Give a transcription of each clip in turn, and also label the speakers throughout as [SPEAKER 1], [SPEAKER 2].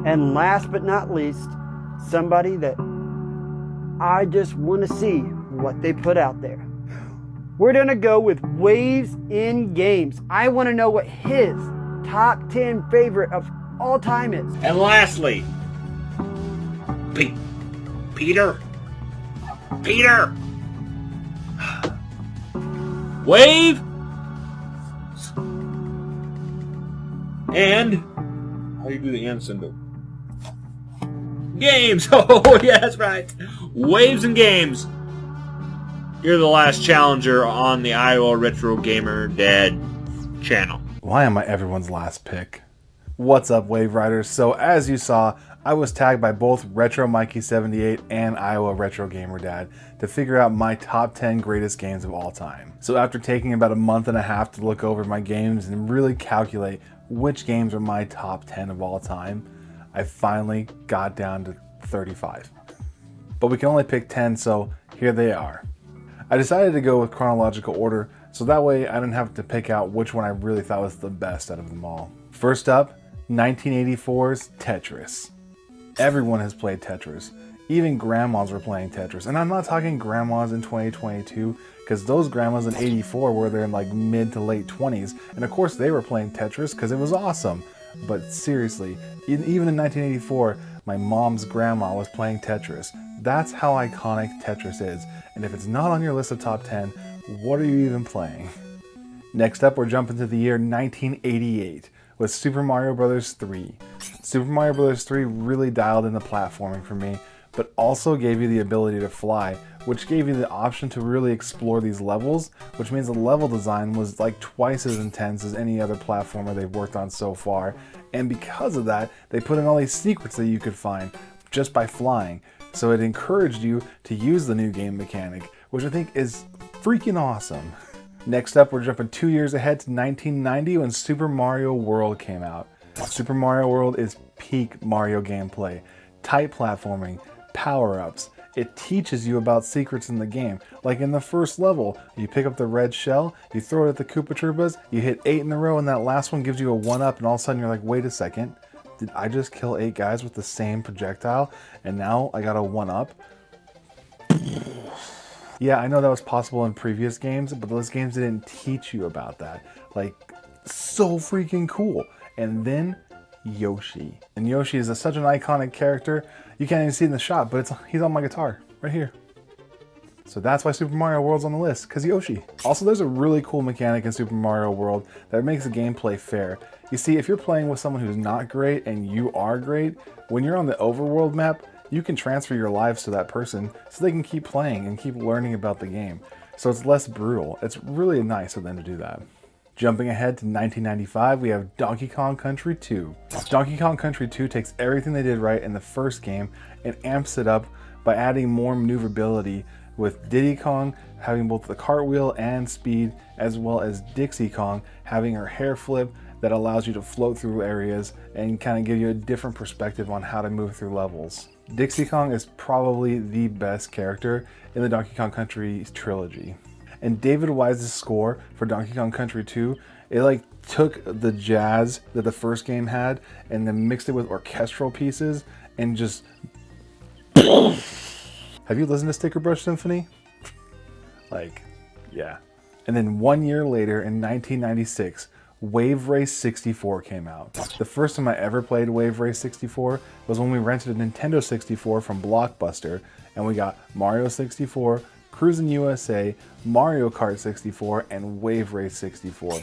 [SPEAKER 1] And last but not least, somebody that I just want to see what they put out there. We're going to go with Waves in Games. I want to know what his top 10 favorite of all time is.
[SPEAKER 2] And lastly, Peter. Wave. And how do you do the and symbol? Games. Oh, yeah, that's right. Waves and Games. You're the last challenger on the Iowa Retro Gamer Dad channel.
[SPEAKER 3] Why am I everyone's last pick? What's up, Wave Riders? So as you saw, I was tagged by both Retro Mikey 78 and Iowa Retro Gamer Dad to figure out my top 10 greatest games of all time. So after taking about a month and a half to look over my games and really calculate which games are my top 10 of all time, I finally got down to 35. But we can only pick 10, so here they are. I decided to go with chronological order, so that way I didn't have to pick out which one I really thought was the best out of them all. First up, 1984's Tetris. Everyone has played Tetris. Even grandmas were playing Tetris. And I'm not talking grandmas in 2022, because those grandmas in 84 were there in like mid to late 20s. And of course they were playing Tetris because it was awesome. But seriously, even in 1984, my mom's grandma was playing Tetris. That's how iconic Tetris is. And if it's not on your list of top 10, what are you even playing? Next up, we're jumping to the year 1988 with Super Mario Bros. 3. Super Mario Bros. 3 really dialed in the platforming for me, but also gave you the ability to fly, which gave you the option to really explore these levels, which means the level design was like twice as intense as any other platformer they've worked on so far. And because of that, they put in all these secrets that you could find just by flying. So it encouraged you to use the new game mechanic, which I think is freaking awesome. Next up, we're jumping 2 years ahead to 1990 when Super Mario World came out. Super Mario World is peak Mario gameplay, tight platforming, power-ups. It teaches you about secrets in the game. Like in the first level, you pick up the red shell, you throw it at the Koopa Troopas, you hit 8 in a row, and that last one gives you a 1-up, and all of a sudden you're like, wait a second, did I just kill 8 guys with the same projectile, and now I got a 1-up? Yeah, I know that was possible in previous games, but those games didn't teach you about that. Like, so freaking cool. And then Yoshi. And Yoshi is such an iconic character, you can't even see it in the shot, but he's on my guitar, right here. So that's why Super Mario World's on the list, because Yoshi. Also, there's a really cool mechanic in Super Mario World that makes the gameplay fair. You see, if you're playing with someone who's not great and you are great, when you're on the overworld map, you can transfer your lives to that person so they can keep playing and keep learning about the game. So it's less brutal. It's really nice of them to do that. Jumping ahead to 1995, we have Donkey Kong Country 2. Donkey Kong Country 2 takes everything they did right in the first game and amps it up by adding more maneuverability, with Diddy Kong having both the cartwheel and speed, as well as Dixie Kong having her hair flip that allows you to float through areas and kind of give you a different perspective on how to move through levels. Dixie Kong is probably the best character in the Donkey Kong Country trilogy. And David Wise's score for Donkey Kong Country 2, it like took the jazz that the first game had and then mixed it with orchestral pieces and just... Have you listened to Sticker Brush Symphony? Like, yeah. And then 1 year later in 1996, Wave Race 64 came out. The first time I ever played Wave Race 64 was when we rented a Nintendo 64 from Blockbuster, and we got Mario 64, Cruisin' USA, Mario Kart 64, and Wave Race 64.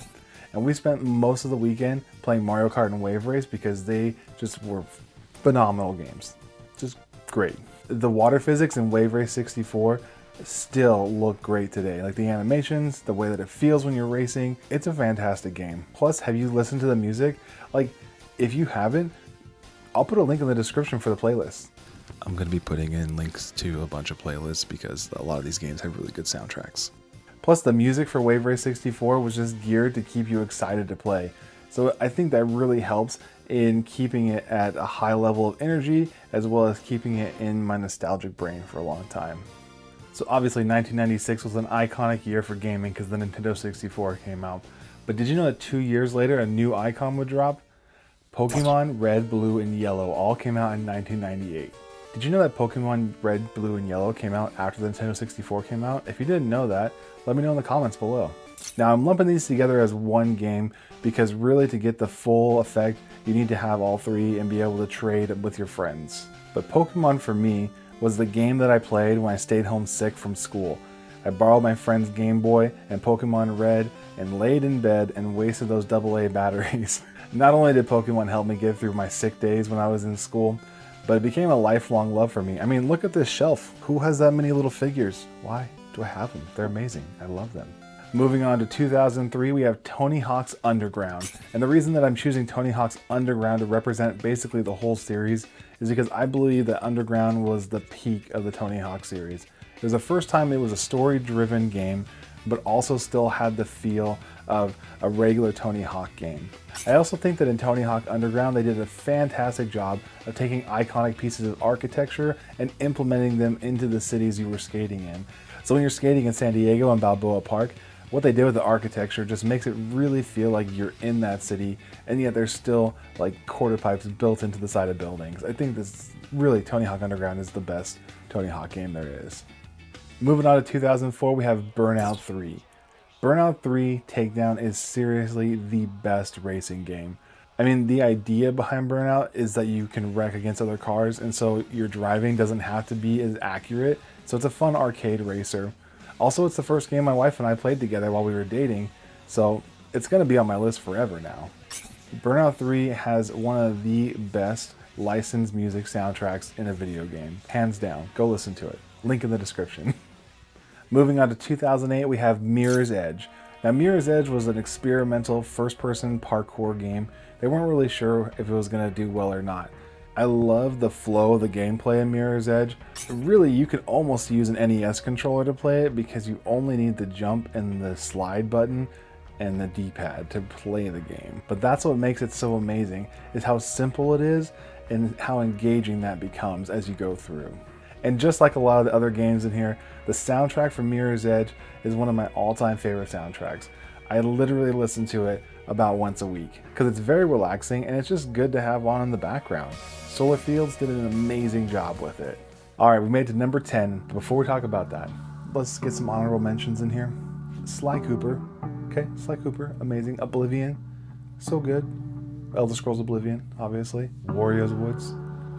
[SPEAKER 3] And we spent most of the weekend playing Mario Kart and Wave Race because they just were phenomenal games. Just great. The water physics in Wave Race 64 still look great today. Like the animations, the way that it feels when you're racing, it's a fantastic game. Plus, have you listened to the music? Like, if you haven't, I'll put a link in the description for the playlist. I'm going to be putting in links to a bunch of playlists because a lot of these games have really good soundtracks. Plus, the music for Wave Race 64 was just geared to keep you excited to play. So I think that really helps in keeping it at a high level of energy, as well as keeping it in my nostalgic brain for a long time. So obviously 1996 was an iconic year for gaming because the Nintendo 64 came out. But did you know that 2 years later a new icon would drop? Pokemon Red, Blue, and Yellow all came out in 1998. Did you know that Pokemon Red, Blue, and Yellow came out after the Nintendo 64 came out? If you didn't know that, let me know in the comments below. Now I'm lumping these together as one game because really to get the full effect, you need to have all three and be able to trade with your friends. But Pokemon for me was the game that I played when I stayed home sick from school. I borrowed my friend's Game Boy and Pokemon Red and laid in bed and wasted those AA batteries. Not only did Pokemon help me get through my sick days when I was in school, but it became a lifelong love for me. I mean, look at this shelf. Who has that many little figures? Why do I have them? They're amazing. I love them. Moving on to 2003, we have Tony Hawk's Underground. And the reason that I'm choosing Tony Hawk's Underground to represent basically the whole series is because I believe that Underground was the peak of the Tony Hawk series. It was the first time it was a story-driven game, but also still had the feel of a regular Tony Hawk game. I also think that in Tony Hawk Underground, they did a fantastic job of taking iconic pieces of architecture and implementing them into the cities you were skating in. So when you're skating in San Diego and Balboa Park, what they did with the architecture just makes it really feel like you're in that city, and yet there's still like quarter pipes built into the side of buildings. I think this really, Tony Hawk Underground is the best Tony Hawk game there is. Moving on to 2004, we have Burnout III. Burnout 3 Takedown is seriously the best racing game. I mean, the idea behind Burnout is that you can wreck against other cars, and so your driving doesn't have to be as accurate, so it's a fun arcade racer. Also, it's the first game my wife and I played together while we were dating, so it's going to be on my list forever now. Burnout 3 has one of the best licensed music soundtracks in a video game. Hands down. Go listen to it. Link in the description. Moving on to 2008, we have Mirror's Edge. Now, Mirror's Edge was an experimental first-person parkour game. They weren't really sure if it was going to do well or not. I love the flow of the gameplay in Mirror's Edge. Really, you could almost use an NES controller to play it because you only need the jump and the slide button and the D-pad to play the game. But that's what makes it so amazing, is how simple it is and how engaging that becomes as you go through. And just like a lot of the other games in here, the soundtrack for Mirror's Edge is one of my all-time favorite soundtracks. I literally listen to it about once a week because it's very relaxing and it's just good to have on in the background. Solar Fields did an amazing job with it. Alright, we made it to number 10. But before we talk about that, let's get some honorable mentions in here. Sly Cooper. Okay, Sly Cooper, amazing. Oblivion, so good. Elder Scrolls Oblivion, obviously. Wario's Woods.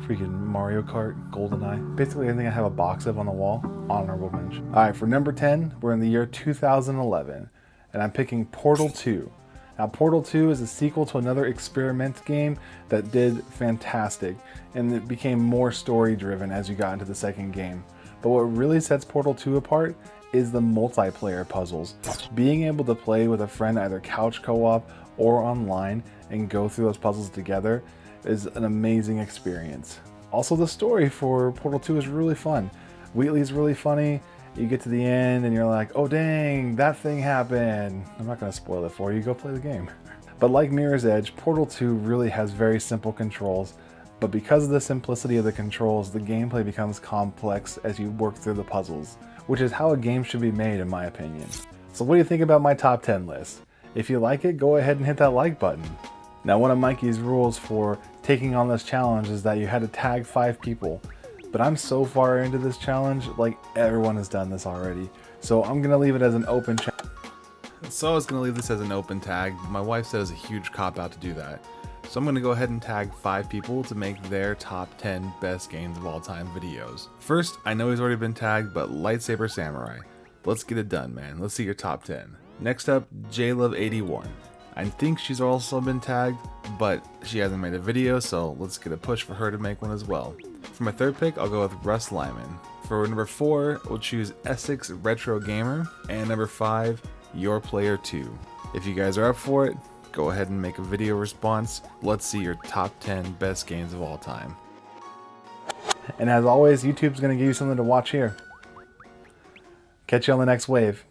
[SPEAKER 3] Freaking Mario Kart, GoldenEye. Basically anything I have a box of on the wall, honorable mention. Alright, for number 10, we're in the year 2011, and I'm picking Portal 2. Now, Portal 2 is a sequel to another experiment game that did fantastic, and it became more story-driven as you got into the second game. But what really sets Portal 2 apart is the multiplayer puzzles. Being able to play with a friend, either couch co-op or online, and go through those puzzles together is an amazing experience. Also, the story for Portal 2 is really fun. Wheatley's really funny. You get to the end and you're like, oh dang, that thing happened. I'm not going to spoil it for you, go play the game. But like Mirror's Edge, Portal 2 really has very simple controls, but because of the simplicity of the controls, the gameplay becomes complex as you work through the puzzles, which is how a game should be made in my opinion. So what do you think about my top 10 list? If you like it, go ahead and hit that like button. Now, one of Mikey's rules for taking on this challenge is that you had to tag 5 people. But I'm so far into this challenge, like everyone has done this already. So I'm going to leave it as an open challenge.
[SPEAKER 4] So I was going to leave this as an open tag. My wife said it was a huge cop-out to do that. So I'm going to go ahead and tag 5 people to make their top 10 best games of all time videos. First, I know he's already been tagged, but Lightsaber Samurai. Let's get it done, man. Let's see your top 10. Next up, JLove81. I think she's also been tagged, but she hasn't made a video, so let's get a push for her to make one as well. For my third pick, I'll go with Russ Lyman. For number 4, we'll choose Essex Retro Gamer, and number 5, Your Player 2. If you guys are up for it, go ahead and make a video response. Let's see your top 10 best games of all time.
[SPEAKER 3] And as always, YouTube's going to give you something to watch here. Catch you on the next wave.